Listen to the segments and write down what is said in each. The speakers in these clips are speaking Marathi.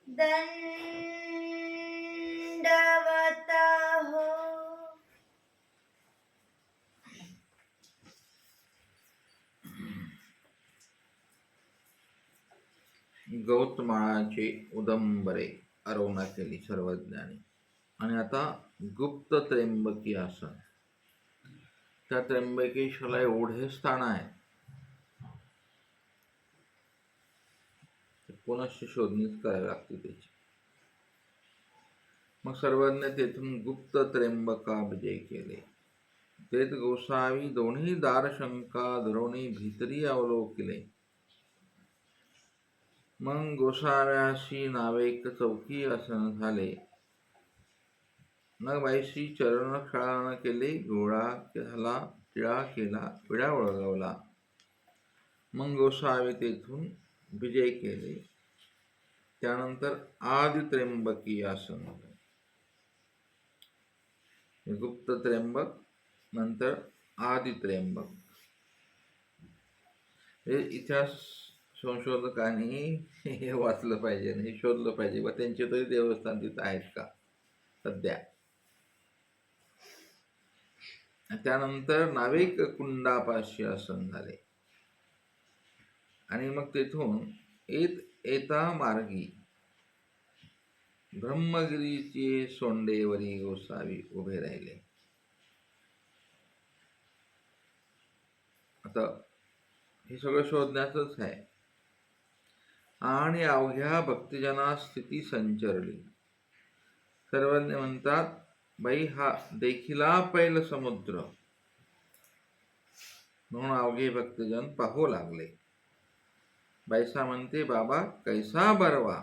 दंडवत हो. गौतमाळाचे उदंबरे अरवणा केली सर्वज्ञानी. आणि आता गुप्त त्र्यंबकी आसन. त्या त्र्यंबकेश्वरला एवढे स्थान आहे, पुनश्च शोधणीच करावी लागते त्याची. मग सर्वज्ञ तेथून गुप्त त्र्यंबका विजय केले. तेथ गोसावी दोन्ही दारशंका धरोणी भीतरी अवलोकिले. मग गोसाव्याशी नावेक चौकी आसन झाले. मग बाईशी चरण खेळान केले. गोळा झाला, टिळा केला, विडा वळगवला. मग गोसावी तेथून विजय केले. त्यानंतर आदि त्र्यंबकी आसन. गुप्त त्र्यंबक नंतर आदि त्र्यंबक. हे इतिहास संशोधकांनी हे वाचलं पाहिजे, हे शोधलं पाहिजे व त्यांचे तरी देवस्थान तिथं आहेत का सध्या. त्यानंतर नाविक कुंडापाशी आसन झाले. आणि मग तेथून येता मार्गी ब्रह्मगिरीचे सोंडेवरी गोसावी उभे राहिले. आता हे सगळं शोधण्याचंच आहे. आणि अवघ्या भक्तजना स्थिती संचरली. सर्वज्ञ म्हणतात, बाई हा देखिला पैल समुद्र. म्हणून अवघे भक्तजन पाहू लागले. बाईसा म्हणते, बाबा कैसा बरवा.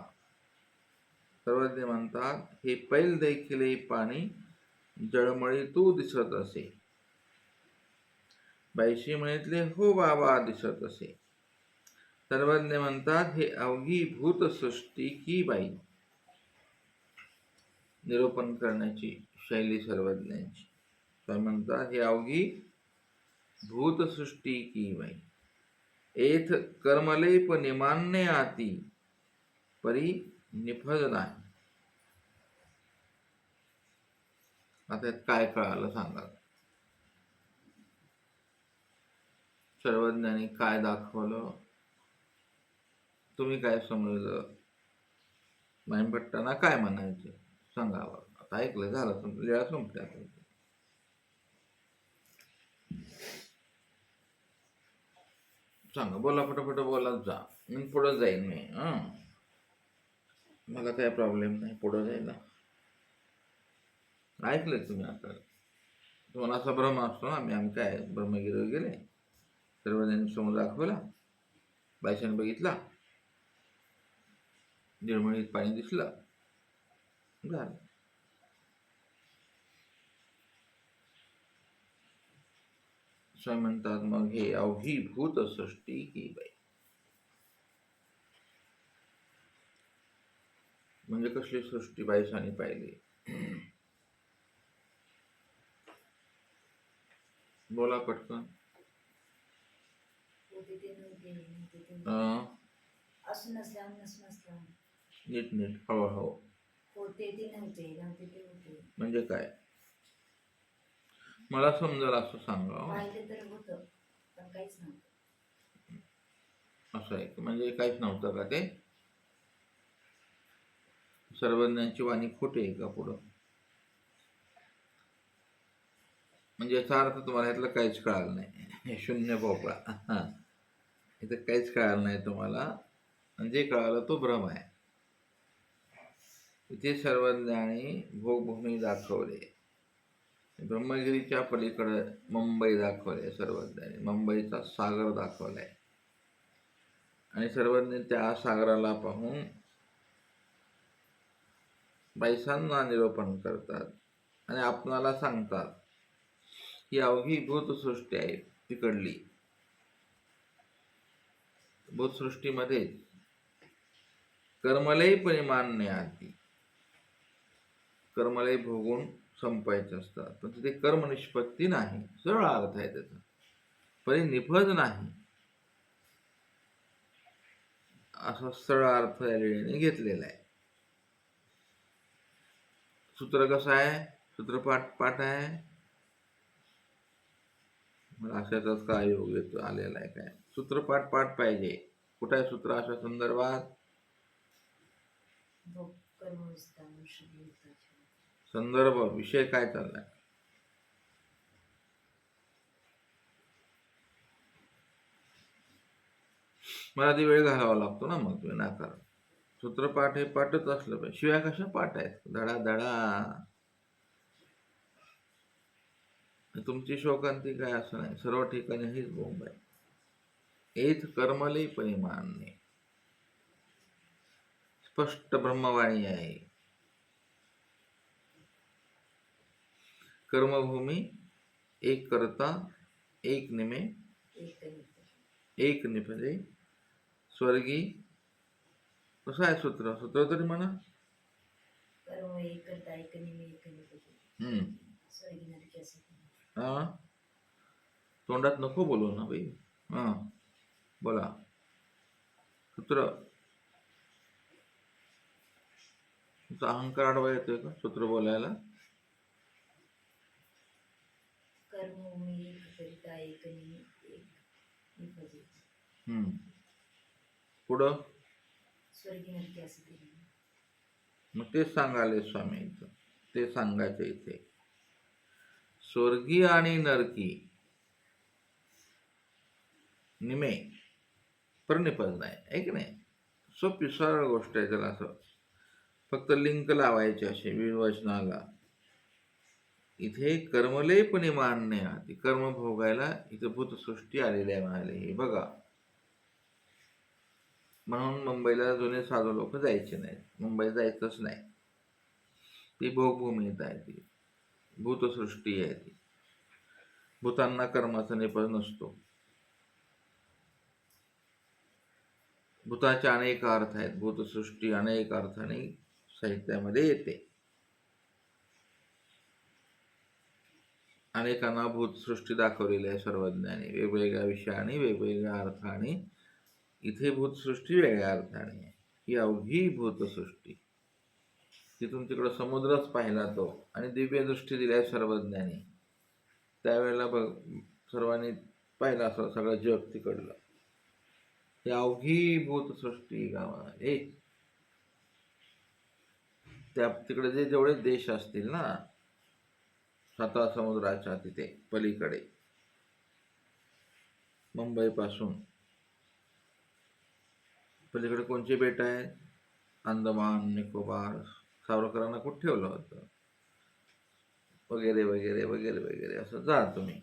सर्वज्ञ म्हणतात, हे पैल देखिले पाणी जळमळी तू दिसत असे. बाईशी म्हणितले, हो बाबा दिसत असे. सर्वज्ञ म्हणतात, हे अवघी भूतसृष्टी की बाई. निरूपण करण्याची शैली सर्वज्ञांची. तर म्हणतात, हे अवघी भूतसृष्टी की बाई. एथ कर्मलेप निमान्य आती परी निफज नाही. आता काय कळालं सांगा. सर्वज्ञांनी काय दाखवलं, तुम्ही काय समजलं, माईभट्टांना काय म्हणायचं सांगावं. आता ऐकलं झालं, लिळा संपल्या. सांगा, बोला, पटापट बोलत जा. मी पुढं जाईन. मी मला काय प्रॉब्लेम नाही पुढं जायला. ऐकलं तुम्ही. आता तुम्हाला असा भ्रम असतो ना, आम्ही काय ब्रह्मगिरीवर गेले, सर्वजण समोर दाखवला, बायशाने बघितला, निर्मळीत पाणी दिसलं, झालं. असं म्हणतात, मग हे अवघी भूत सृष्टी की बाई. म्हणजे कसली सृष्टी बायशाने पाहिली. बोला पटकन. नीट नीट हळूहळू. म्हणजे काय, मला समजेल असं सांगा. असं आहे म्हणजे काहीच नव्हतं का ते. सर्वज्ञांची वाणी खोटी आहे का पुढं. म्हणजे याचा अर्थ तुम्हाला यातलं काहीच कळालं नाही. हे शून्य भोपळा. इथं काहीच कळालं नाही तुम्हाला. म्हणजे कळालं तो भ्रम आहे. इथे सर्वज्ञांनी भोगभूमी दाखवले. ब्रह्मगिरीच्या पलीकडे मुंबई दाखवले सर्वज्ञांनी. मुंबईचा सागर दाखवलाय. आणि सर्वज्ञ त्या सागराला पाहून बाईसांना निरूपण करतात आणि आपणाला सांगतात की अवघी भूतसृष्टी आहे तिकडली. भूतसृष्टीमध्ये कर्मलय परिमान्य आती. कर्मलय भोगून संपायचे असतात, पण तिथे कर्म निष्पत्ती नाही. सरळ अर्थ आहे त्याचा. परिनिफज नाही असा सरळ अर्थ या लेणीने घेतलेला आहे. सूत्र कसं आहे? सूत्रपाठ पाठ आहे. मला अशातच काय योग येतो आलेला आहे काय? सूत्रपाठ पाठ पाहिजे. कुठं आहे सूत्र अशा संदर्भात? संदर्भ विषय काय चाललाय? मला ती वेळ घालावा लागतो ना, मग विनाकारण. सूत्रपाठ हे पाठच असलं पाहिजे. शिवाय कशा पाठ आहेत? धडा धडा. तुमची शोकांती काय असं नाही, सर्व ठिकाणी हीच बोंब आहे. एथ कर्मले परिमानने स्पष्ट ब्रह्मवाणी आहे. कर्मभूमी एक करता एक निमे एक निपजे स्वर्गी. कसं आहे सूत्र? सूत्र तरी म्हणा. हा, तोंडात नको बोलू ना बाई. हा, बोला सूत्र. तुमचा अहंकार आडवा येतोय का सूत्र बोलायला? पुढं मग तेच सांगाले स्वामी इथं, ते सांगायचं इथे. स्वर्गी आणि नरकी निमे परनिपज नाही आहे की नाही? सोपी सरळ गोष्ट आहे. त्याला असं फक्त लिंक लावायचे असे विवचनाला. इथे कर्मलेपणे मानणे आधी कर्म भोगायला इथं भूतसृष्टी आलेली आहे म्हणाले. हे बघा, म्हणून मुंबईला जुने साधू लोक जायचे नाहीत. मुंबई जायचंच नाही. ती भोगभूमीत आहे, ती भूतसृष्टी आहे. ती भूतांना कर्माचा निपज नसतो. भूताचे अनेक अर्थ आहेत. भूतसृष्टी अनेक अर्थाने साहित्यामध्ये येते. अनेकांना भूतसृष्टी दाखवलेली आहे सर्वज्ञानी, वेगवेगळ्या विषयाने वेगवेगळ्या अर्थाने. इथे भूतसृष्टी वेगळ्या अर्थाने. ही अवघी भूतसृष्टी. तिथून तिकडं समुद्रच पाहिला तो आणि दिव्य दृष्टी दिली आहे सर्वज्ञानी. त्यावेळेला बघ, सर्वांनी पाहिलं असं सगळं जग तिकडलं. ही अवघी भूतसृष्टी गावाला. त्या तिकडे जे जेवढे देश असतील ना, साता समुद्राच्या तिथे पलीकडे, मुंबई पासून पलीकडे कोणचे बेट आहेत? अंदमान निकोबार. सावरकरांना कुठं ठेवलं होतं? वगैरे वगैरे वगैरे वगैरे. असं जा तुम्ही,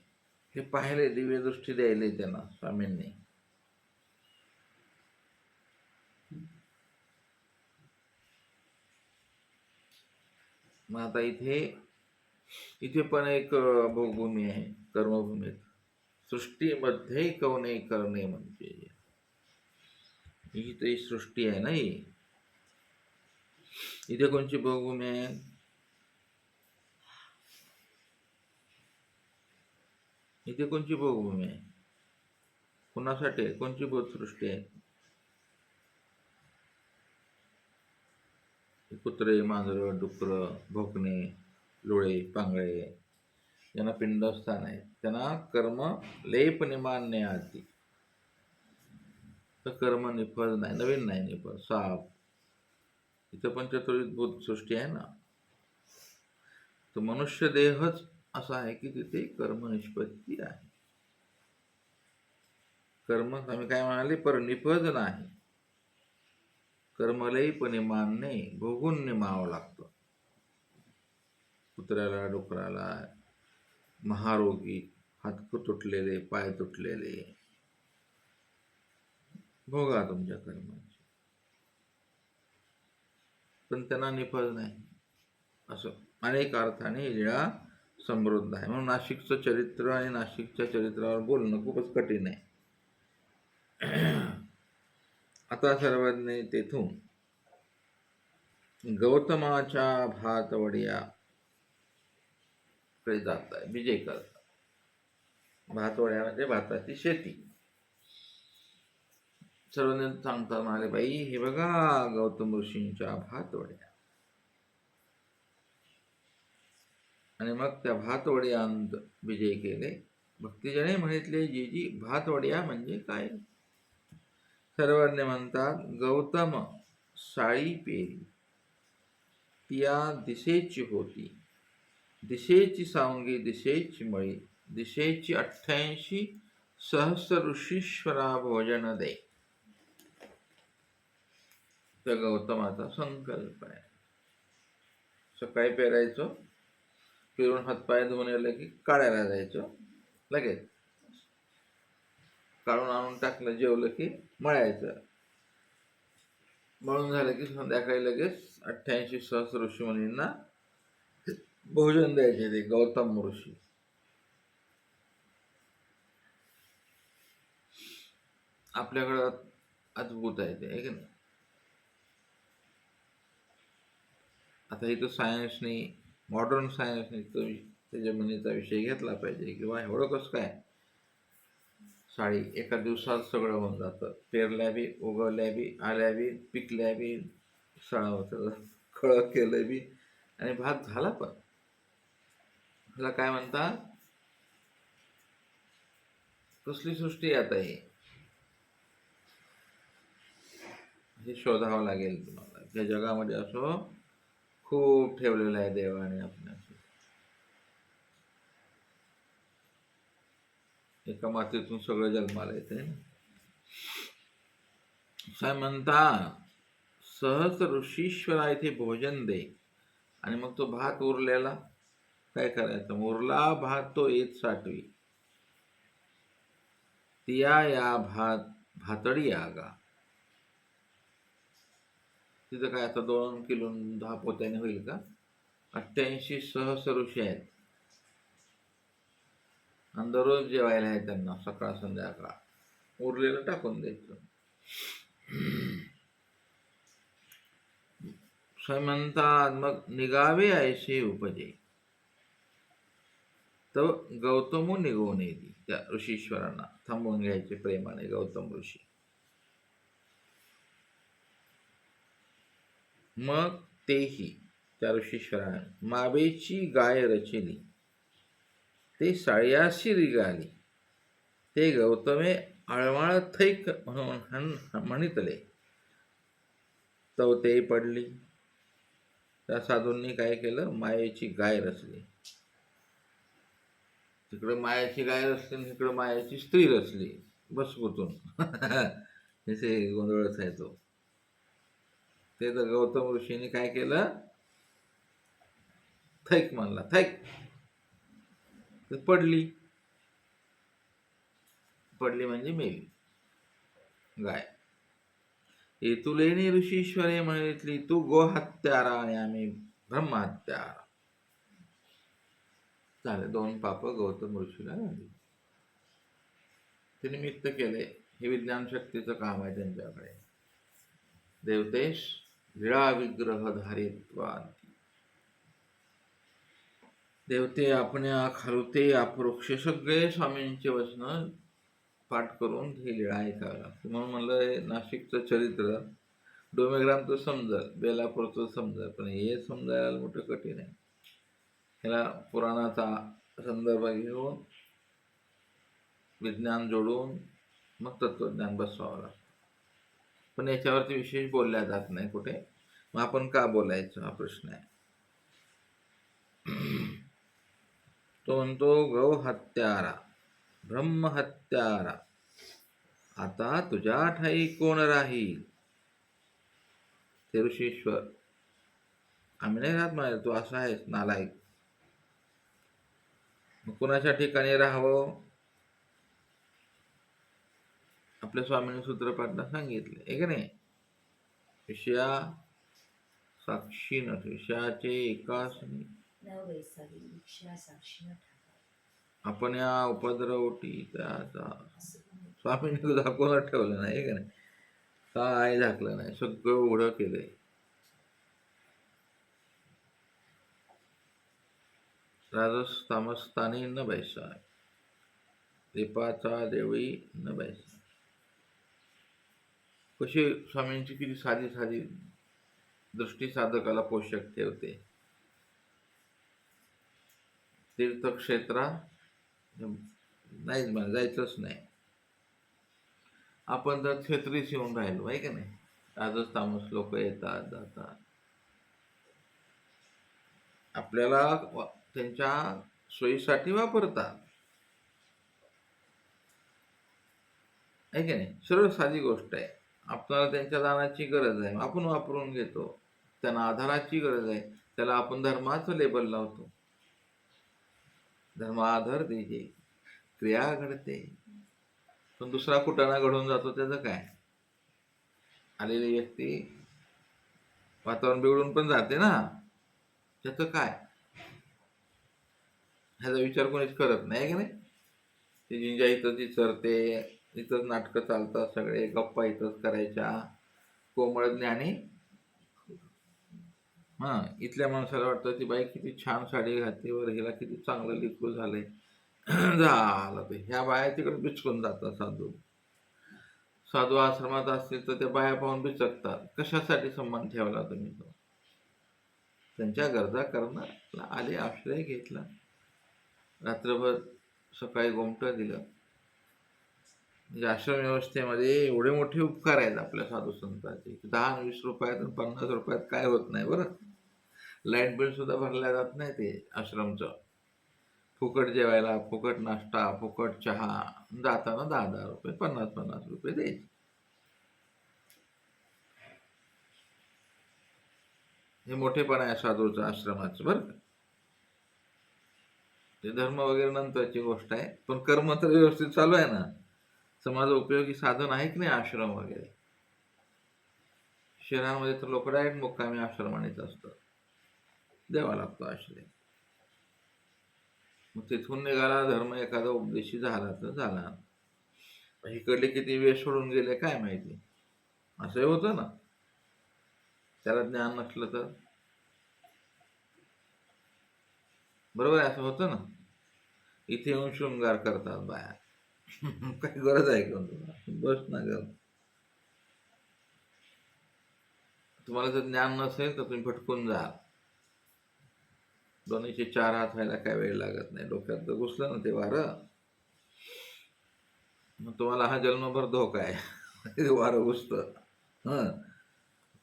हे पाहिले, दिव्य दृष्टी द्यायला त्यांना स्वामींनी. मग आता इथे पण एक भोगभूमी आहे, कर्मभूमीत. सृष्टीमध्ये कवने करणे म्हणजे ही तरी सृष्टी आहे ना. इथे कोणची भोगभूमी आहे? इथे कोणची भोगभूमी आहे? कुणासाठी? कोणची भूतसृष्टी आहे? कुत्रे, मांजरं, डुकरं, भोकणे, लोळे, पांगळे यांना पिंडस्थान आहे. त्यांना कर्म लेप निमानने आधी. तर कर्म निफळ नाही, नवीन नाही निफळ. साप इथं पण चतुर्विध भूतसृष्टी आहे ना. तर मनुष्य देहच असा आहे की तिथे कर्म निष्पत्ती आहे. कर्म आम्ही काय म्हणाले? पर निपज नाही. कर्मलयपणे मानणे, भोगून निमावं लागतं. कुत्र्याला, डुकराला, महारोगी, हात तुटलेले, पाय तुटलेले, भोगा तुमच्या कर्माची. पण त्यांना निफज नाही. असं अनेक अर्थाने लीळा समृद्ध आहे. म्हणून नाशिकचं चरित्र आणि नाशिकच्या चरित्रावर बोलणं खूपच कठीण आहे. आता सर्वज्ञ तेथून गौतमाच्या भातवड्या कडे जात आहे, विजय करतात. भातवड्या म्हणजे भाताची शेती. सर्वज्ञ सांगतात म्हणाले, बाई हे बघा गौतम ऋषींच्या भातवड्या. आणि मग त्या भातवड्यांत विजय केले. भक्तिजने म्हणितले, जीजी भातवड्या म्हणजे काय? सर्वज्ञ म्हणतात, गौतम साळी पेरी तिया दिशेची होती, दिशेची सांगी दिशेची मळी, दिशेची 88 सहस्र ऋषीश्वरा भोजन दे. त्या गौतमाचा संकल्प आहे. सकाळी पेरायचो, पेरून हातपाय धुवून आलं की काढायला जायचो, लगेच काढून आणून टाकलं, जेवलं की मळायचं, मळून झालं की संध्याकाळी लगेच 88 सहस्र ऋषीमुनींना भोजन द्यायचे ते गौतम ऋषी. आपल्याकडं अद्भुत आहे ते, आहे की नाही? आता इथं सायन्सने, मॉडर्न सायन्सने तो त्या जमिनीचा विषय घेतला पाहिजे, किंवा एवढं कसं काय साळी एका दिवसात सगळं होऊन जातं. पेरल्या बी, उगवल्या बी, आल्या बी, पिकल्या बी, खळं केलं बी, आणि भात झाला पण. ह्याला काय म्हणतात? कसली सृष्टी आता हे शोधावं लागेल तुम्हाला. या जगामध्ये असं खूप ठेवलेलं आहे देवाने आपल्यासाठी. एका मातीतून सगळं जन्माला येते. काय म्हणता, सहज ऋषीश्वरा इथे भोजन दे. आणि मग तो भात उरलेला काय करायचं? उरला भात तो येत साठवी, तिया या भातडी आगा. तिथं काय आता 2 किलो 10 पोत्याने होईल का? 88 सहस्र ऋषी आहेत, आणि दररोज जेवायला आहे त्यांना, सकाळ संध्याकाळ. उरलेलं टाकून द्यायचं. म्हणतात, मग निघावे ऐसे उपजे. तर गौतमो निघून येते. त्या ऋषीश्वरांना थांबवून घ्यायचे प्रेमाने गौतम ऋषी. मग तेही त्या ऋषीश्वराने मावेची गाय रचिली, ते साळ्याशी रिगाली, ते गौतमे आळमाळ थैक म्हणून म्हणितले, तव ते पडली. त्या साधूंनी काय केलं? मायेची गाय रचली. तिकडं मायाची गाय रचली आणि इकडं मायाची स्त्री रचली, बस गुतून. हे गोंधळच आहे तो. ते तर गौतम ऋषीने काय केलं? थैक म्हणला, थैक. पडली. पडली म्हणजे मेली गाय. तुलेनी ऋषीश्वरे म्हणितली, तू गोहत्यारा आणि आम्ही ब्रह्महत्यारा. झाले 2 पाप गौतम ऋषीला झाली. ते निमित्त केले. हे विज्ञान शक्तीचं काम आहे त्यांच्याकडे. देवतेश लीळा विग्रह धारित्वादी. देवते आपण्या खालुते अपरोक्ष सगळे स्वामींचे वचन पाठ करून ही लीळा ऐकावी लागते. म्हणून म्हणलं, नाशिकचं चरित्र डोमेग्रामचं समजल, बेलापूरचं समजल, पण हे समजायला मोठं कठीण आहे. ह्याला पुराणाचा संदर्भ घेऊन विज्ञान जोडून मग तत्वज्ञान बसवावं लागतं. पण याच्यावरती विशेष बोलल्या जात नाही कुठे. मग आपण का बोलायचं हा प्रश्न आहे. तो म्हणतो, गौ हत्यारा ब्रह्महत्यारा, आता तुझ्या ठाई कोण राहील? ते ऋषीश्वर, आम्ही नाही राहत म्हणाले, तू असा आहेस नालायक. मग कुणाच्या ठिकाणी राहावं? आपल्या स्वामींनी सूत्रपाठला सांगितले, आहे की नाही? विषया साक्षी न विषयाचे एकासनी आपण या उपद्रवटी त्याचा. स्वामींनी दाखवून ठेवलं नाही, आहे का नाही? काय झाकलं नाही, सगळं उघडं केलंय. राजस तामस्तानी न बैसा, दीपाचा देवळी न बैसा. कशी स्वामींची किती साधी साधी दृष्टी साधकाला पोषक ठेवते. तीर्थक्षेत्रा नाहीच मला जायचंच नाही. आपण जर छत्रीस येऊन राहिलो आहे का नाही, आजच तामस लोक येतात जातात, आपल्याला त्यांच्या सोयीसाठी वापरतात आहे की नाही. सरळ साधी गोष्ट आहे. आपल्याला त्यांच्या दानाची गरज आहे, आपण वापरून घेतो. त्यांना आधाराची गरज आहे, त्याला आपण धर्माचं लेबल लावतो. धर्म आधार दीजे, क्रिया घडते. पण दुसरा कुटाणा घडून जातो, त्याचं काय. आलेली व्यक्ती वातावरण बिघडून पण जाते ना, त्याचं काय. ह्याचा विचार कोणीच करत नाही की नाही. ती जिंजा इथं ती चरते, इथंच नाटकं चालतात, सगळे गप्पा इथंच करायच्या. कोमळ ज्ञानी इथल्या माणसाला वाटतं ती बाई किती छान साडी घातली, वर हिला किती चांगलं लिखू झालंय. झालं ते. ह्या बाया तिकडे बिचकून जातात. साधू साधू आश्रमात असतील तर त्या बाया पाहून बिचकतात. कशासाठी संबंध ठेवला तुम्ही तो. त्यांच्या गरजा करणं आले, आश्रय घेतला, रात्रभर सकाळी गोमटं दिलं. म्हणजे आश्रम व्यवस्थेमध्ये एवढे मोठे उपकार आहेत आपल्या साधू संतांचे. 10-20 रुपयात 50 रुपयात काय होत नाही बरं. लाईट बिल सुद्धा भरल्या जात नाही ते आश्रमचं. फुकट जेवायला, फुकट नाश्ता, फुकट चहा, जाताना 10-10 रुपये, 50-50 रुपये द्यायचे. हे मोठेपणा आहे साधूचं आश्रमाचं बरं का. ते धर्म वगैरे नंतरची गोष्ट आहे, पण कर्म तर व्यवस्थित चालू आहे ना. समाज उपयोगी साधन आहे की नाही आश्रम वगैरे. शहरांमध्ये तर लोक डायरेक्ट मुक्कामी आश्रमानेच असतात, द्यावा लागतो आश्रय. मग तिथून निघाला धर्म, एखादा उपदेशी झाला तर झाला. इकडले किती वेळ सोडून गेले काय माहिती. असंही होतं ना, त्याला ज्ञान नसलं तर. बरोबर आहे, असं होतं ना. इथे येऊन शृंगार करतात बाया. काही गरज आहे का तुला, बस ना ग. तुम्हाला जर ज्ञान नसेल तर तुम्ही भटकून जा. दोन्हीचे 4 हात व्हायला काय वेळ लागत नाही. डोक्यात तर घुसलं ना ते वारं, मग तुम्हाला हा जन्मभर धोका आहे. वारं घुसतं.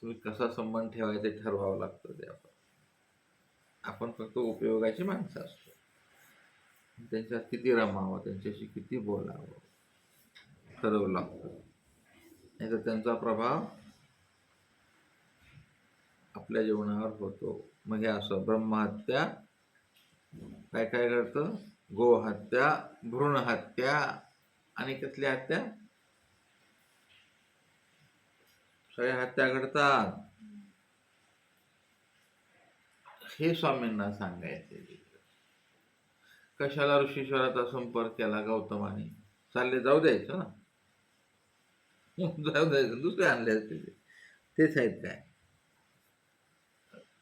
तुम्ही कसा संबंध ठेवायचा ते ठरवावं लागतं. ते आपण फक्त उपयोगाची माणसं असतो. त्यांच्यात किती रमावं, त्यांच्याशी किती बोलावं ठरवलं लागतं. नाही तर त्यांचा प्रभाव आपल्या जीवनावर होतो. मग हे असं ब्रह्महत्या, काय काय घडतं, गोहत्या, भ्रूणहत्या, आणि कसली हत्या, सगळ्या हत्या घडतात. हे स्वामींना सांगायचे. कशाला ऋषीश्वराचा संपर्क केला गौतमाने. चालले जाऊ द्यायचं ना. जाऊ द्यायचं, दुसरे आणले असते तेच आहेत काय.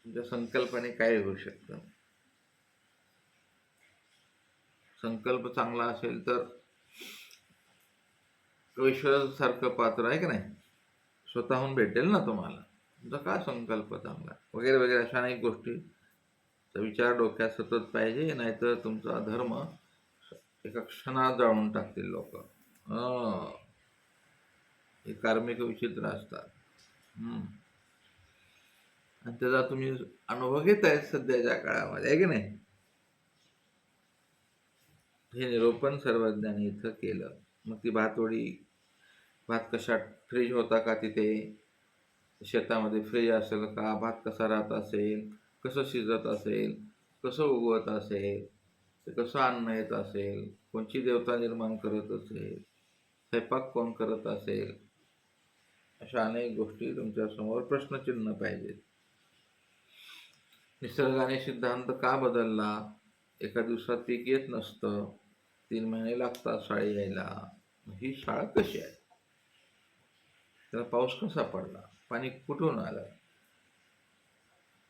तुमच्या संकल्पाने काय होऊ शकतं. संकल्प चांगला असेल तर सारखं पात्र आहे का नाही, स्वतःहून भेटेल ना तुम्हाला. तुमचा काय संकल्प चांगला वगैरे वगैरे, अशा अनेक गोष्टीचा विचार डोक्यात सतत पाहिजे. नाहीतर तुमचा धर्म एका क्षणात जाळून टाकतील लोक. हे कार्मिक विचित्र असतात. आणि त्याचा तुम्ही अनुभव घेताय सध्याच्या काळामध्ये आहे की नाही. हे निरूपण सर्वज्ञानी इथं केलं. मग ती भातवडी, भात कशात फ्रीज होता का तिथे, शेतामध्ये फ्रीज असेल का, भात कसा राहत असेल, कसं शिजत असेल, कसं उगवत असेल, ते कसं अन्न येत असेल, कोणची देवता निर्माण करत असेल, स्वयंपाक कोण करत असेल, अशा अनेक गोष्टी तुमच्यासमोर प्रश्नचिन्ह पाहिजेत. निसर्गाने सिद्धांत का बदलला. एका दिवसात पीक येत नसतं, 3 महिने लागतात शाळी यायला. ही शाळा कशी आहे, त्याला पाऊस कसा पडला, पाणी कुठून आलं,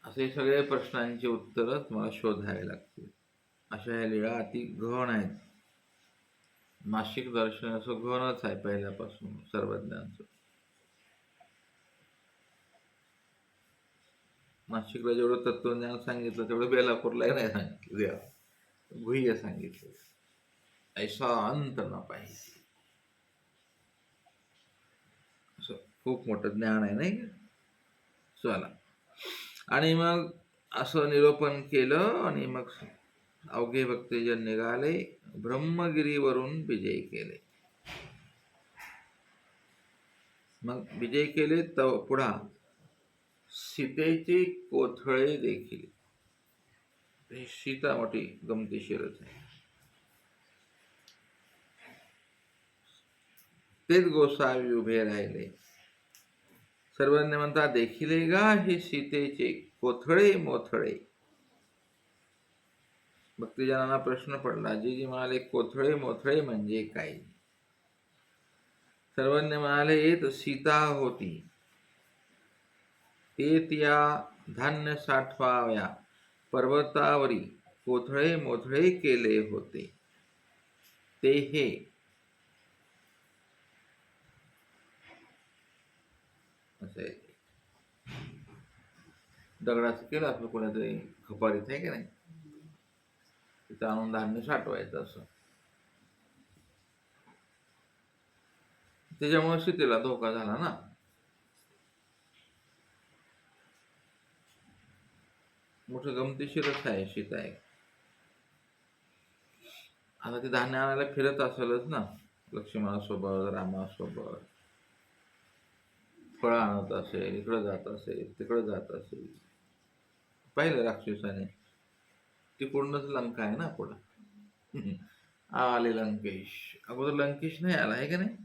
असे सगळे प्रश्नांची उत्तरं तुम्हाला शोधावी लागतील. अशा ह्या लीळा अति गहन आहेत. नाशिक दर्शन असं गहनच आहे पहिल्यापासून सर्वज्ञांचं. नाशिकला जेवढं तत्वज्ञान सांगितलं तेवढं बेलापूरलाही नाही सांगितलं देवा. गुह्य सांगितले. ऐसा अंत न पाहिजे. असं खूप मोठं ज्ञान आहे नाही का? चला. आणि मग असं निरोपण केलं आणि मग अवघे भक्तजन निघाले, ब्रह्मगिरीवरून विजय केले. मग विजय केले तर पुढा सीतेचे कोथळे देखील. ही सीता मोठी गमतीशीरच आहे. तेच गोसावी उभे राहिले. सर्वज्ञ म्हणतात, देखिले गा हे सीतेचे कोथळे मोथळे. भक्तजनांना प्रश्न पडला. जी म्हणाले, कोथळे मोथळे म्हणजे काय? सर्वज्ञ म्हणाले, एक सीता होती, ते त्या धान्य साठवाव्या पर्वतावरी कोथळे मोथळे केले होते. ते हे असं आहे. दगडाचं केलं आपलं कोणातरी खपारीत आहे की नाही, तिथं आणून धान्य साठवायचं असं. त्याच्यामुळे सीतेला धोका झाला ना. मोठं गमतीशीरच आहे सीता एक. आता ते धान्य आणायला फिरत असेलच ना, लक्ष्मणासोबत रामासोबत. फळं आणत असेल, इकडं जात असेल, तिकडं जात असेल. पाहिलं राक्षसाने, ती पूर्णच लंका आहे ना पुढं. आले लंकेश. अगोदर लंकेश नाही आला आहे का नाही?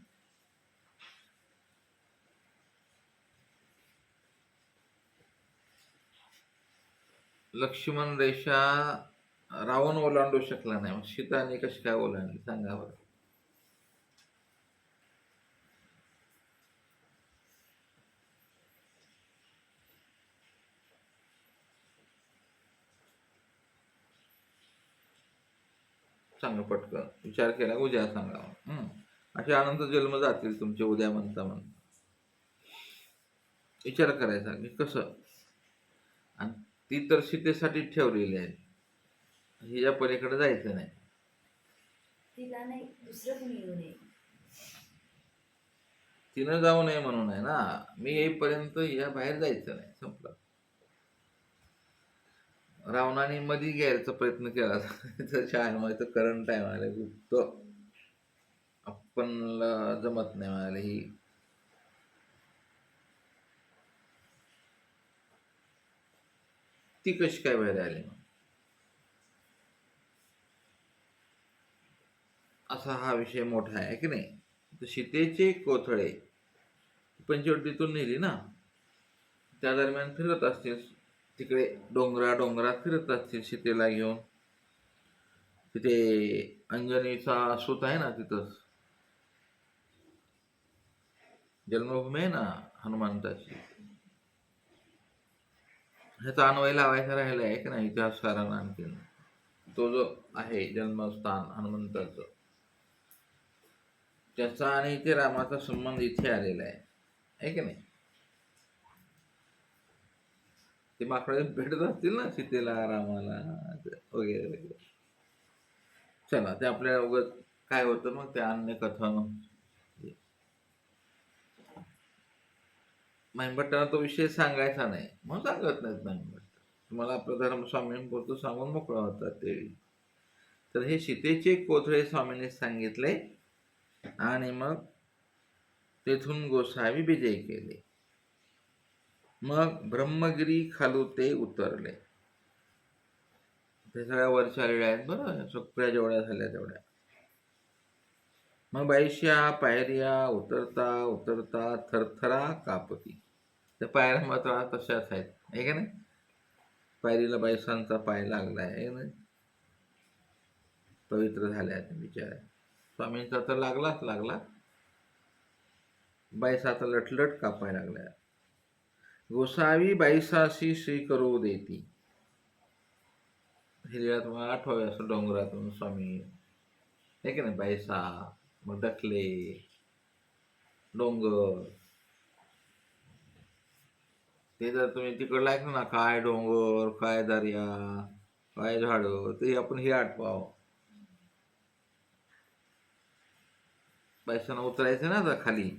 लक्ष्मण रेषा रावण ओलांडू शकला नाही, मग सीताने कशी काय ओलांडली सांगा बरं. सांगा पटकन. विचार केला उद्या सांगा. असे अनंत जन्म जातील तुमचे उद्या म्हणता म्हणता. विचार करायचा की कसं. आणि ती तर सीतेसाठी ठेवलेली आहे, हिच्या पलीकडे जायचं नाही. तिला नाही, दुसरं कोणी येऊ नये. तिनं जाऊ नये म्हणून आहे ना. मी येईपर्यंत या बाहेर जायचं नाही, संपलं. रावणाने मध्ये घ्यायचा प्रयत्न केला. त्याच्या करंट आहे म्हणाले, गुप्त आपणला जमत नाही म्हणाले. ही ती कशी काय बाहेर आली असा हा विषय मोठा आहे की नाही. तर सीतेचे कोथळे पंचवटीतून नेली ना, त्या दरम्यान फिरत असतील तिकडे, डोंगरात फिरत असतील सीतेला घेऊन. तिथे अंजनीचा सूत आहे ना, तिथंच जन्मभूमी आहे ना हनुमंताची. ह्याचा अन्वय लावायचा राहिला आहे की नाही इतिहासकारांना. आणखीन तो जो आहे जन्मस्थान हनुमंताचं, त्याचा आणि इथे रामाचा संबंध इथे आलेला आहे की नाही. ते माकडे भेटत असतील ना सीतेला, रामाला वगैरे वगैरे. चला, ते आपल्या उगत काय होतं मग ते अन्य कथन. महिमभट्टांना तो विषय सांगायचा नाही मग सांगत नाहीत महिमभट्ट. तुम्हाला आपलं धर्म स्वामींपुरतं सांगून मोकळं होतात ते. तर हे सीतेचे कोथळे स्वामींनी सांगितले आणि मग तेथून गोसावी विजय केले. मग ब्रह्मगिरी खालू ते उतरले. ते सगळ्या वरच्या आलेल्या आहेत बरं, सगळ्या जेवढ्या झाल्या तेवढ्या. मग 22 पायऱ्या उतरता उतरता थरथरा कापती. त्या पायऱ्या मात्र तशाच आहेत आहे का नाही. पायरीला 22 पाय लागलाय आहे ना, पवित्र झाल्या बिचाऱ्या. स्वामींचा तर लागलाच लागला, 22 लटलट कापाय लागल्या. गोसावी 22 श्री करू देती. हिरव्या तुम्हाला आठवावे असं डोंगरातून स्वामी आहे की नाही. 22 मग डकले डोंगर. ते जर तुम्ही तिकडलं ऐकलं ना, काय डोंगर काय दर्या, पाय झाडो ते आपण हे आठवावं. बायसांना उतरायचं ना आता खाली.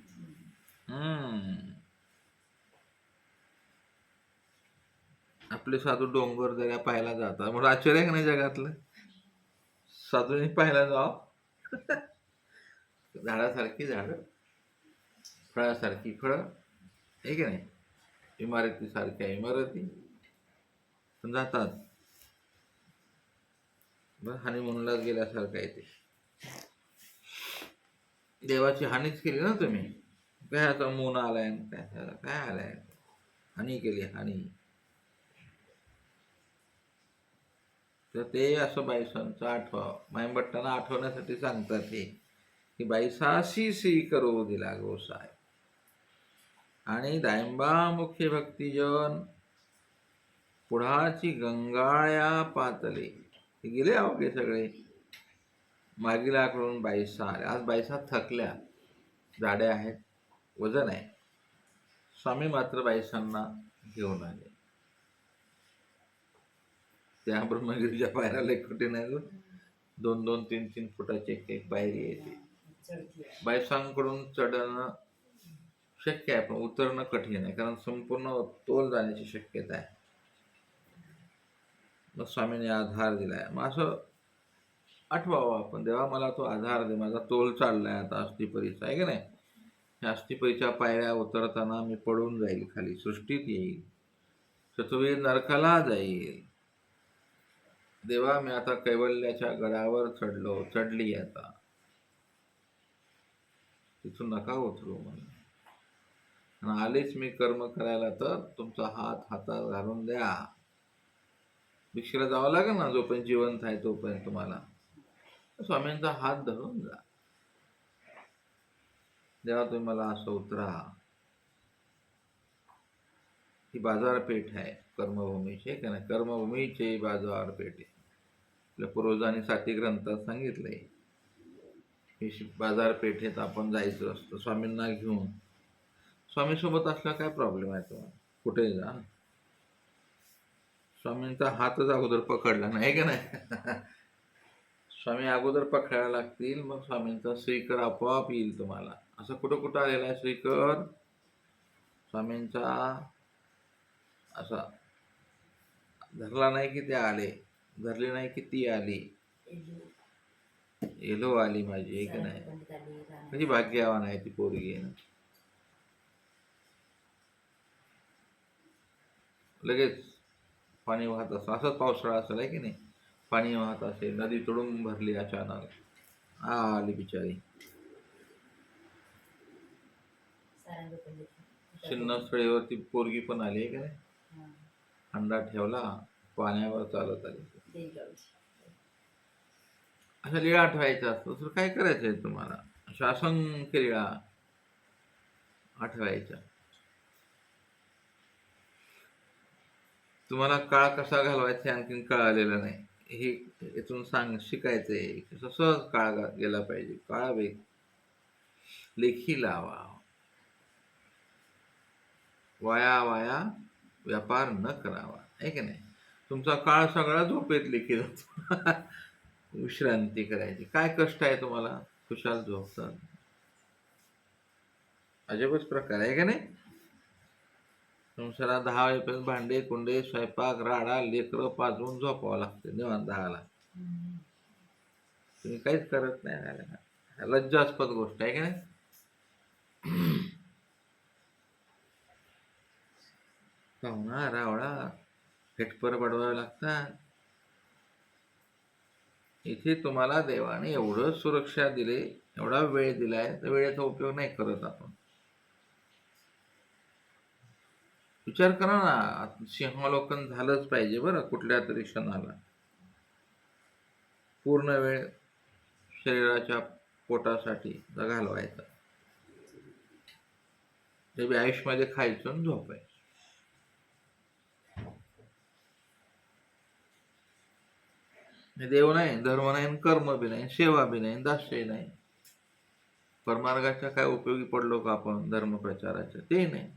आपले साधू डोंगर दऱ्या पाहायला जातात, म्हणून आश्चर्य आहे का नाही जगातलं. साधूंनी पाहायला जाव. झाडासारखी झाडं, फळासारखी फळं, आहे की नाही, इमारतीसारख्या इमारती, पण जातात. बरं, हनीमूनलाच गेल्यासारखं आहे ते. देवाची हानीच केली ना तुम्ही. काय आता मून आलाय काय काय आलाय, हानी केली हानी. तर ते असं बाईसांचं आठवावं. मायंभट्टांना आठवण्यासाठी सांगतात ते की बाईसासी सी करो दिला गोसाय. आणि दायंबा मुख्य भक्तिजन पुढाची गंगाळ्या पातले. ते गेले अवघे सगळे. मागीलाकडून बाईसा आल्या. आज बाईसा थकल्या, जाड्या आहेत, वजन आहे. स्वामी मात्र बाईसांना घेऊन आले. त्या ब्रह्मगिरीच्या पायऱ्या लय कठीण नाही, 2-2, 3-3 फुटाची एक पायरी येते. बाईसांकडून चढणं शक्य आहे, पण उतरणं कठीण आहे, कारण संपूर्ण तोल जाण्याची शक्यता आहे. मग स्वामीने आधार दिलाय. मग असं आठवावं आपण, देवा मला तो आधार दे, माझा तोल चाललाय आता अस्थिपरीचा, आहे की नाही. या अस्थिपरीच्या पायऱ्या उतरताना मी पडून जाईल खाली, सृष्टीत येईल, चतुर्वेद नरकाला जाईल. देवा मी आता कैवल्याच्या गडावर चढली आता, तिथून नका उतरू मला. आणि आलेच मी कर्म करायला तर तुमचा हात हातात घालून द्या. भिक्षेला जावं लागेल ना, जोपर्यंत जिवंत आहे तोपर्यंत तुम्हाला. स्वामींचा हात धरून जा, देवा तुम्ही मला असं उतरा. ही बाजारपेठ आहे कर्मभूमीची, आहे का नाही. कर्मभूमीचे बाजारपेठ आहे. आपल्या पूर्वजांनी 7 ग्रंथात सांगितलंय. ही बाजारपेठेत आपण जायचं असतं स्वामींना घेऊन. स्वामीसोबत असला काय प्रॉब्लेम आहे तुम्हाला, कुठे जा. स्वामींचा हातच अगोदर पकडला नाही का नाही. स्वामी अगोदर पकडायला लागतील, मग स्वामींचा श्रीकर आपोआप येईल तुम्हाला. असं कुठं कुठं आलेला आहे श्रीकर स्वामींचा. असा धरला नाही की ते आले, धरली नाही की ती आली. येलो आली माझी, एक नाही. म्हणजे भाग्यवान आहे ती पोरगी. लगेच पाणी वाहत असं, असंच पावसाळा असेल आहे की नाही, पाणी वाहत असेल, नदी तुडूंब भरली अचानक, आली बिचारी. शिन्नस्थळीवरती पोरगी पण आली आहे की नाही. हंडा ठेवला, पाण्यावर चालत आली. अशा लीळा आठवायच्या असतो, तर काय करायचं आहे तुम्हाला. अशा असंख्य लीळा आठवायच्या. तुम्हाला काळ कसा घालवायचा आणखीन कळालेलं नाही, हे इथून शिकायचंय. सहज काळ गेला पाहिजे. काळ वेग लेखी लावा, वाया वाया व्यापार न करावा, आहे की नाही. तुमचा काळ सगळा झोपेत लेखी जातो. विश्रांती करायची. काय कष्ट आहे तुम्हाला, खुशाल झोपतात. अजबच प्रकार आहे का नाही. संसारात 10 वाजेपर्यंत भांडे कुंडे स्वयंपाक राडा लेकरं पाजवून झोपावं लागते निवांत 10ला. तुम्ही काहीच करत नाही. लज्जास्पद गोष्ट आहे का नाही. पाहुणा रावळा हेटपर पडवावे लागतात. इथे तुम्हाला देवाने एवढं सुरक्षा दिले, एवढा वेळ दिलाय, तर वेळेचा उपयोग नाही करत आपण. विचार करा ना, सिंहावलोकन झालंच पाहिजे बरं कुठल्या तरी क्षणाला. पूर्ण वेळ शरीराच्या पोटासाठी घालवायचा. ते बी आयुष्यामध्ये खायचं आणि झोपायचं. देव नाही, धर्म नाही, कर्म बी नाही, सेवा बी नाही, दास्य नाही. परमार्गाच्या काय उपयोगी पडलो का आपण धर्मप्रचाराच्या, ते नाही.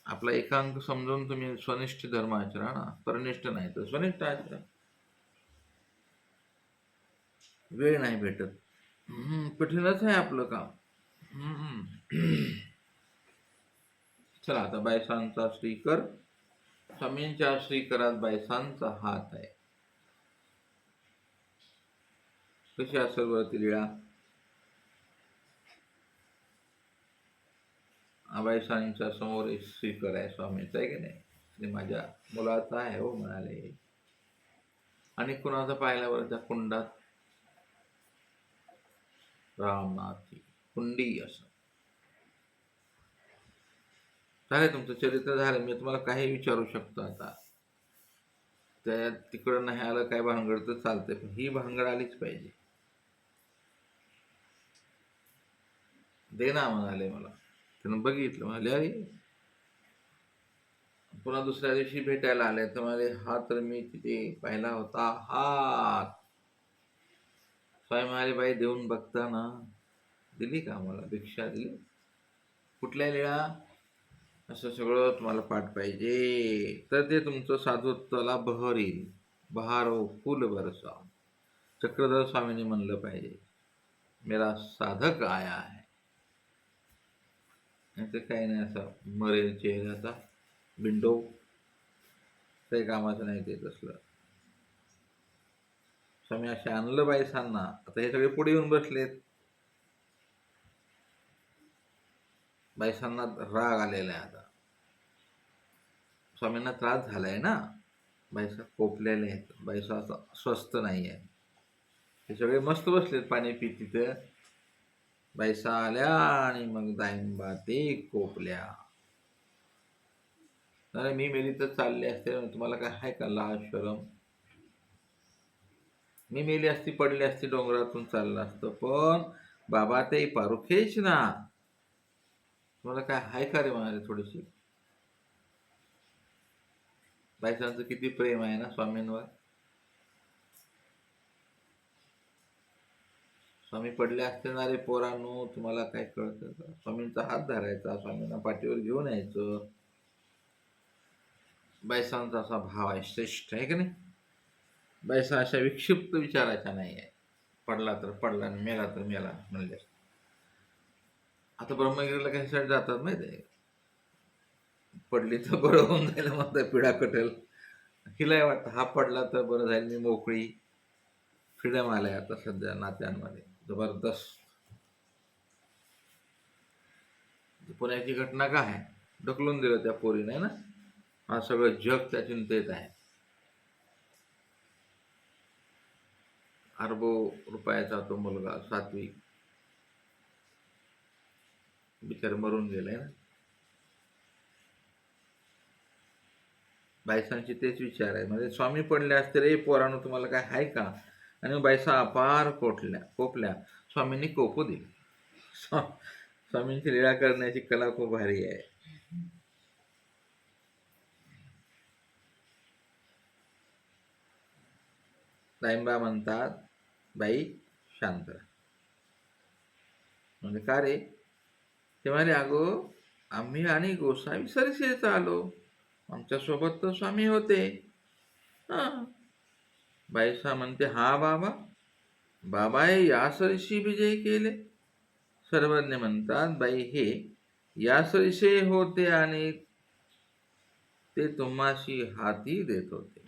आपला एकांक समजून तुम्ही स्वनिष्ठ धर्म आचरा ना, परनिष्ठ नाही तर स्वनिष्ठ आचरा. वेळ नाही भेटत. कठीणच आहे आपलं काम. चला आता बायसांचा श्रीकर. स्वामींच्या श्रीकरात बायसांचा हात आहे. कशी असेल बरं ती लीळा? बायसांच्या समोर एक श्रीकर आहे स्वामींचा, आहे की नाही? आणि माझ्या मुलाचा आहे हो म्हणाले. आणि कुणाचा पाहिल्यावर त्या कुंडात रामनाथी कुंडी असं झालं. तुमचं चरित्र झालं. मी तुम्हाला काही विचारू शकतो आता. त्या तिकडं नाही आलं काय भानगड तर चालतंय, पण ही भानगड आलीच पाहिजे. दे ना म्हणाले मला. त्यानं बघितलं, म्हणाले अरे. पुन्हा दुसऱ्या दिवशी भेटायला आले तर म्हणाले हा तर मी तिथे पाहिला होता हात. स्वामी म्हणाले बाई देऊन बघता ना. दिली का मला भिक्षा दिली? कुठल्या लीळा? असं सगळं तुम्हाला पाठ पाहिजे तर ते तुमचं साधुत्वाला बहर येईल. बहारो फुल बरसा. चक्रधर स्वामींनी म्हणलं पाहिजे मेरा साधक आया है. ते काही नाही असं मरेल चेहऱ्याचा विंडो, काही कामाचं नाही ते तसलं. स्वामी असे आणलं बायसांना. आता हे सगळे पुढे येऊन बसलेत. बायसांना राग आलेला आहे आता. स्वामींना त्रास झालाय ना. बायसा कोपलेले आहेत. बायसा असं स्वस्थ नाही आहे. हे सगळे मस्त बसलेत पाणी पित तिथं. बायसा आल्या आणि मग दाईंबा ते कोपल्या. अरे मी मेली तर चालले असते, तुम्हाला काय आहे का लाज शरम? मी मेली असती, पडली असती, डोंगरातून चाललं असतं, पण बाबा ते पारुखेच ना. तुम्हाला काय आहे का रे म्हणाले थोडीशी. बायसांचं किती प्रेम आहे ना स्वामींवर. स्वामी पडले असते ना रे पोरांनो, तुम्हाला काय कळतं का? स्वामींचा हात धरायचा, स्वामींना पाठीवर घेऊन यायचं. बायसांचा असा भाव आहे, श्रेष्ठ आहे की नाही. बायसा अशा विक्षिप्त विचारायच्या नाही आहे. पडला तर पडला आणि मेला तर मेला म्हणले. आता ब्रह्मगिरीला कशासाठी जातात माहिती आहे? पडली तर बरं होऊन जाईल म्हणतात, पिढा कटेल. हिलाही वाटतं हा पडला तर बरं जाईल, मी मोकळी. फ्रीडम आलाय आता सध्या नात्यांमध्ये जबरदस्त. पुण्याची घटना काय आहे? ढकलून दिलं त्या पोरीने ना. हा सगळं जग त्या चिंतेत आहे. अरबो रुपयाचा तो मुलगा सात्विक बिचार मरून गेलाय ना. बायसांची तेच विचार आहे. म्हणजे स्वामी पडले असते रे पोरानं, तुम्हाला काय आहे का? आणि बायसा अपार कोपल्या. स्वामींनी कोपू दिली. स्वामींची लीळा करण्याची कला खूप भारी आहे. दाईंबा म्हणतात बाई शांत राहा. म्हणजे का रे? ते म्हणाले अगो आम्ही आणि गोसावी सरसेच आलो, आमच्यासोबत तर स्वामी होते. हा. बाईसा म्हणते हा बाबा. बाबाए या सरशी विजय केले. सर्वज्ञ म्हणतात बाई हे या सरसे होते आणि ते तुम्हाशी हाती देत होते.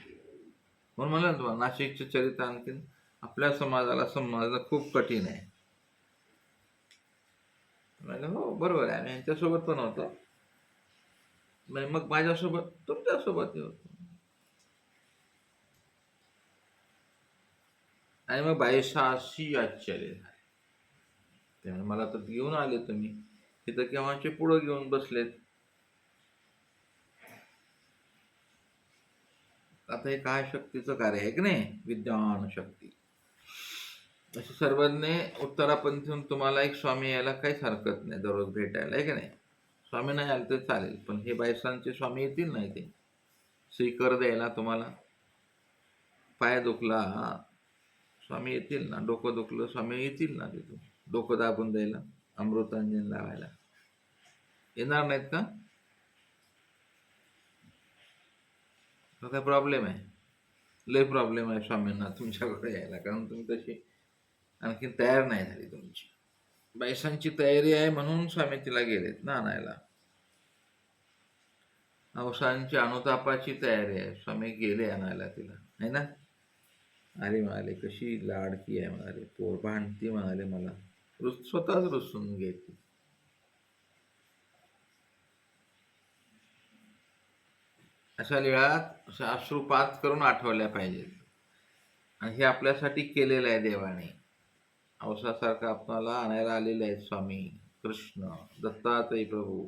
म्हणून म्हणलं तुम्हाला नाशिकचे चरित्र आणखीन आपल्या समाजाला समजणं खूप कठीण आहे. म्हणलं हो बरोबर आहे, आम्ही यांच्यासोबत पण होतो, मग माझ्यासोबत तुमच्यासोबत होतो. आणि मग बायसाशी आश्चर्य झाले. त्यामुळे मला तर घेऊन आले तुम्ही, तिथं केव्हाचे पुढं घेऊन बसलेत. आता हे काय शक्तीचं कार्य आहे की नाही, विद्वान शक्ती. असे सर्वज्ञ उत्तरापंथीहून तुम्हाला एक स्वामी यायला काहीच हरकत नाही, दररोज भेटायला, आहे की नाही. स्वामी नाही आले तर चालेल, पण हे बायसांचे स्वामी येतील नाही ते श्रीकर द्यायला तुम्हाला. पाय दुखला स्वामी येतील ना, डोकं दुखलं स्वामी येतील ना तिथून डोकं दाबून द्यायला, अमृतांजन लावायला. येणार नाहीत का? तो काय प्रॉब्लेम आहे? लय प्रॉब्लेम आहे स्वामींना तुमच्याकडे यायला, कारण तुम्ही तशी आणखी तयार नाही झाली तुमची. बायसांची तयारी आहे म्हणून स्वामी तिला गेलेत ना आणायला. नवसांची अनुतापाची तयारी आहे, स्वामी गेले आणायला तिला, आहे ना. अरे म्हणाले, कशी लाडकी आहे म्हणाले, पोर भांडती म्हणाले मला, स्वतःच रुसून घेते. अशा लीळात अशा अश्रुपात करून आठवल्या पाहिजेत. आणि हे आपल्यासाठी केलेलं आहे देवाने. औसासारखं आपल्याला आणायला आलेले आहेत स्वामी कृष्ण दत्तात्रय प्रभू.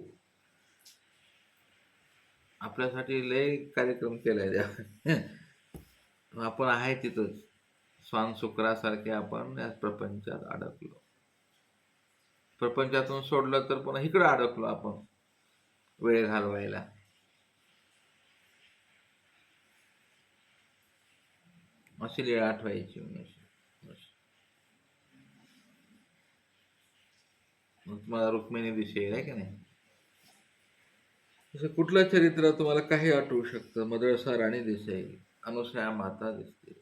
आपल्यासाठी लय कार्यक्रम केलाय देवाने. आपण आहे तिथंच स्वान शुक्रासारखे आपण या प्रपंचात अडकलो. प्रपंचातून सोडलं तर पुन्हा इकडं अडकलो आपण वेळ घालवायला. अशी लीळा आठवायची. मग तुम्हाला रुक्मिणी दिसेल, आहे की नाही. असं कुठलं चरित्र तुम्हाला काही आठवू शकतं. मदळसा राणी दिसेल, अनुसया माता दिसते,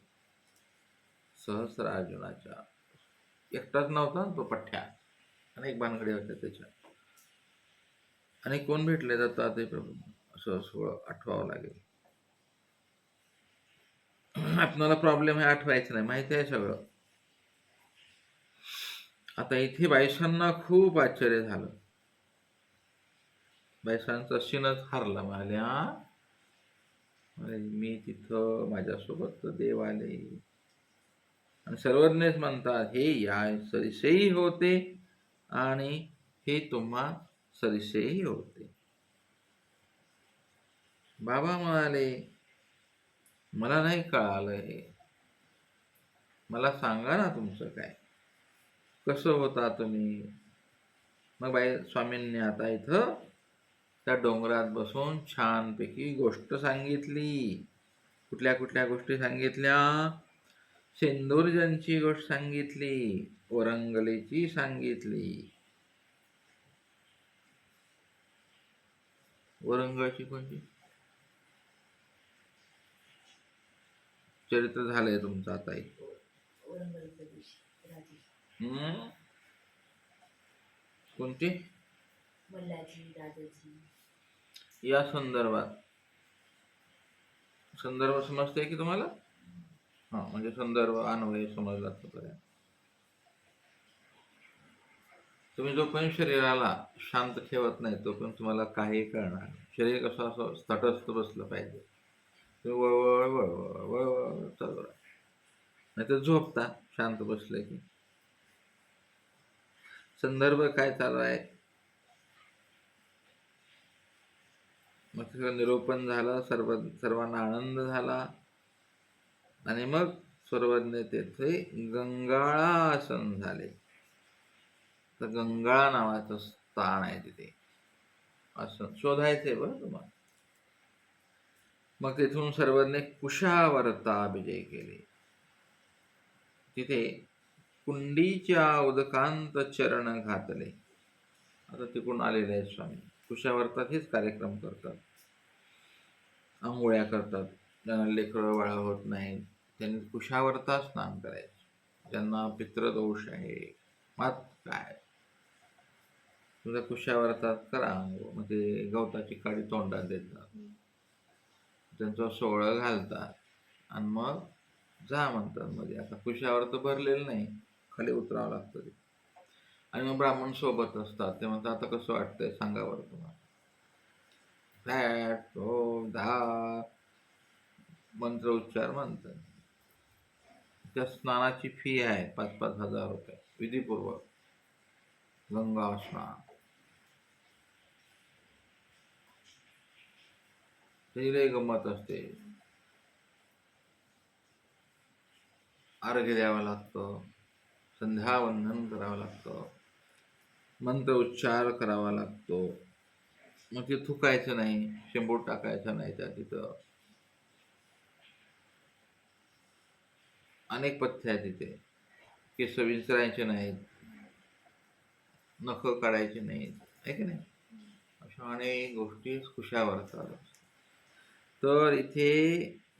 सहस्रार्जुनाच्या एकटाच नव्हता तो पठ्ठ्या, अनेक भानगडे होत्या त्याच्या. आणि कोण भेटले जातात ते प्रभू, असं सगळं आठवावं लागेल. आपल्याला प्रॉब्लेम हे आठवायचं नाही, माहिती आहे सगळं. आता इथे बायसांना खूप आश्चर्य झालं. बायसांचा शिनच हरला. म्हणाले, मी तिथं माझ्यासोबत देव आले. आणि सर्वज्ञच म्हणतात, हे या सरिसेही होते आणि हे तुम्हा सरिसेही होते. बाबा म्हणाले, मला नाही कळालं हे, मला सांगा ना तुमचं काय, कसं होता तुम्ही. मग बाई स्वामींनी आता इथं त्या डोंगरात बसून छानपैकी गोष्ट सांगितली. कुठल्या कुठल्या गोष्टी सांगितल्या. सिंदूरजनची गोष्ट सांगितली, वरंगलीची सांगितली. वरंगळची कोणती चरित्र झालंय तुमचं आता कोणती या संदर्भात संदर्भ समजते की तुम्हाला. म्हणजे संदर्भ अन्वय समजला तर तुम्ही जोपर्यंत शरीराला शांत ठेवत नाही तोपर्यंत तुम्हाला काही कळणार. शरीर कसं असं तटस्थ बसलं पाहिजे. तुम्ही वळवळ वळवळ वळवळ चालू राहा, नाही तर झोपता शांत बसलं की. संदर्भ काय चालू आहे. मग सगळं निरोपण झालं, सर्वांना आनंद झाला. आणि मग सर्वज्ञ तेथे गंगाळासन झाले. तर गंगाळा नावाचं स्थान आहे तिथे, असं शोधायचंय बरं तुम्हाला. मग तिथून सर्वज्ञ कुशावर्ता विजय केले. तिथे कुंडीच्या उदकांत चरण घातले. आता तिकडून आलेले आहेत स्वामी. कुशावर्तात हेच कार्यक्रम करतात, आंघोळ्या करतात. ज्यांना लेकरं बाळा होत नाहीत त्यांनी कुशावर्ता स्नान करायचं. ज्यांना पितृदोष आहे, मात काय तुझ्या कुशावर्तात करा आंघोळ. मग ते गवताची काडी तोंडात देतात, त्यांचं सोहळं घालतात आणि मग जा म्हणतात. मध्ये आता कुशावर तर भरलेलं नाही, खाली उतरावं लागतं ते. आणि मग ब्राह्मण सोबत असतात. ते म्हणतात, आता कसं वाटतंय सांगा बरं तुम्हाला. फ्लॅट हो 10 मंत्र उच्चार म्हणतात. त्या स्नानाची फी आहे 5-5 हजार रुपये विधीपूर्वक. गंगा स्नान त्याची लई गंमत असते. अर्घ्य द्यावं लागतं, संध्यावंदन करावं लागतं, मंत्र उच्चार करावा लागतो. मग ते थुकायचं नाही, शेंबूड टाकायचं नाही त्या तिथं. अनेक पथ्य आहेत तिथे. केस विंचरायचे नाहीत, नख काढायचे नाहीत, आहे की नाही. अशा अनेक गोष्टी कुशावर असतात. तर इथे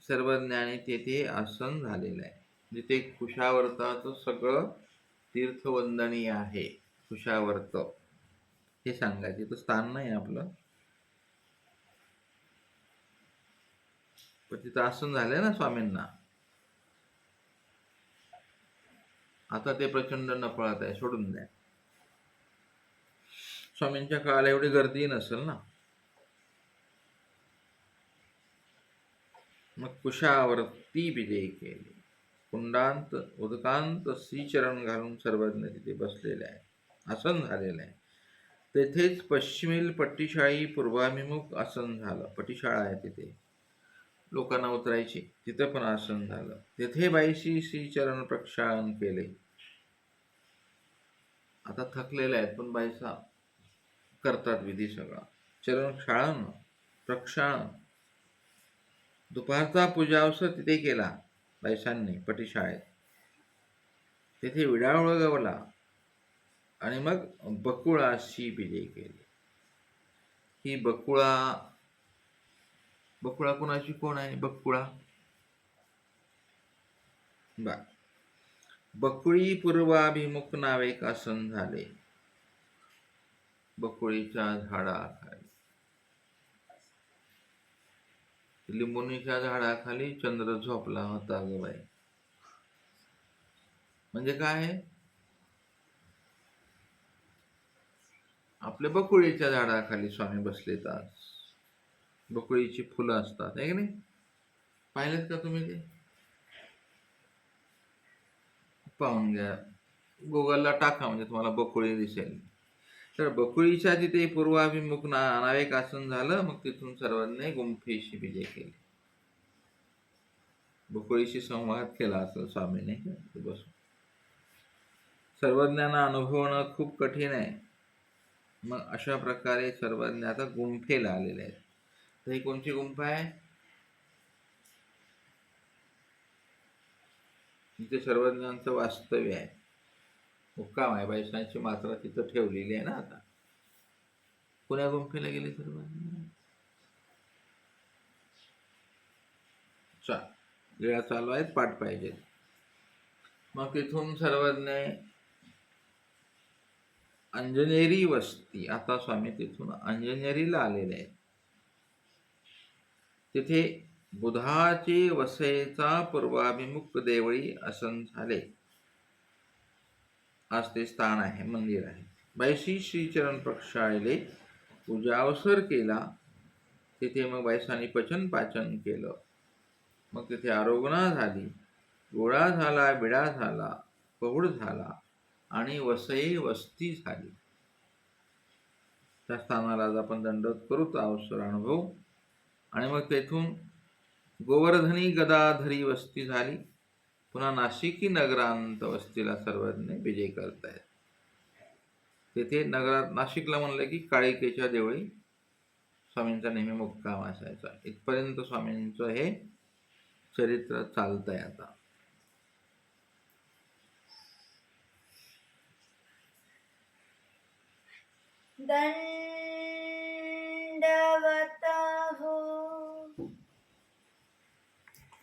सर्वज्ञानी तेथे आसन झालेलं आहे. जिथे कुशावर्ताचं सगळं तीर्थवंदनीय आहे. कुशावर्त हे सांगायचे. तर स्थान नाही आपलं, पण तिथं आसन झालंय ना स्वामींना. आता ते प्रचंड नफळत आहे, सोडून द्या. स्वामींच्या काळाला एवढी गर्दी नसेल ना. मग कुशावरती विजय केले. कुंडांत उदकांत श्रीचरण घालून सर्वज्ञ तिथे बसलेले आहे, आसन झालेलं आहे. तेथेच पश्चिमेल पट्टीशाळी पूर्वाभिमुख आसन झालं. पट्टीशाळा आहे तिथे, लोकांना उतरायची, तिथं पण आसन झालं. तेथे बाईशी श्रीचरण प्रक्षालन केले. आता थकलेले आहेत पण बाईसा करतात विधी सगळा. चरण क्षाळन प्रक्षाळन. दुपारचा पूजावसर तिथे केला बायसांनी पटीशाळेत. तिथे विडाळ उळगवला आणि मग बकुळाशी विजय केले. ही बकुळा कोणाची कोण आहे? बकुळा बा बकुळी पूर्वाभिमुख नावे आसन झाले. बकुळीच्या झाडाखाली, लिंबुनीच्या झाडाखाली चंद्र झोपला होता ग बाई. म्हणजे काय आहे? आपल्या बकुळीच्या झाडाखाली स्वामी बसलेत आज. बकुळीची फुलं असतात आहे की नाही? पाहिलेत का तुम्ही ते? पाहून घ्या, गुगलला टाका म्हणजे तुम्हाला बकुळी दिसेल. तर बकुळीच्या तिथे पूर्वाभिमुख नावेक आसन झालं. मग तिथून सर्वांनी गुंफेशी विजय केले. बकुळीशी संवाद केला असेल स्वामीने बसून. सर्वज्ञांना अनुभवणं खूप कठीण आहे. मग अशा प्रकारे सर्वज्ञ आता गुंफेला आलेले आहेत. तर ही कोणती गुंफा आहे? तिथे सर्वज्ञांचं वास्तव्य आहे, मुक्काम आहे. बैसांची मात्रा तिथं ठेवलेली आहे ना. आता पुण्या गुंफेला गेले सर्वज्ञ. लीळा चालू आहेत, पाठ पाहिजे. मग तिथून सर्वज्ञ अंजनेरी वस्ती. आता स्वामी तिथून अंजनेरीला आलेले आहेत. तिथे बुधाचे वसईचा पूर्वाभिमुख देवळी आसन झाले. आज ते स्थान आहे, मंदिर आहे. बायसी श्रीचरण प्रक्षाळले, पूजावसर केला. तिथे मग बायसांनी पचन पाचन केलं. मग तिथे आरोगणा झाली, गोळा झाला, बिडा झाला, पहुड झाला आणि वसई वस्ती झाली. त्या स्थानाला आज आपण दंडवत करू, तो अवसर अनुभव. आणि मग तेथून गोवर्धनी गदाधरी वस्ती झाली. पुन्हा नाशिकी नगरांत वस्तीला सर्वज्ञ विजय करतायत. तेथे नगरात नाशिकला म्हणलं की काळिकेच्या देवळी स्वामींचा नेहमी मुक्काम असायचा. इथपर्यंत स्वामींचं हे चरित्र चालतंय. आता दंड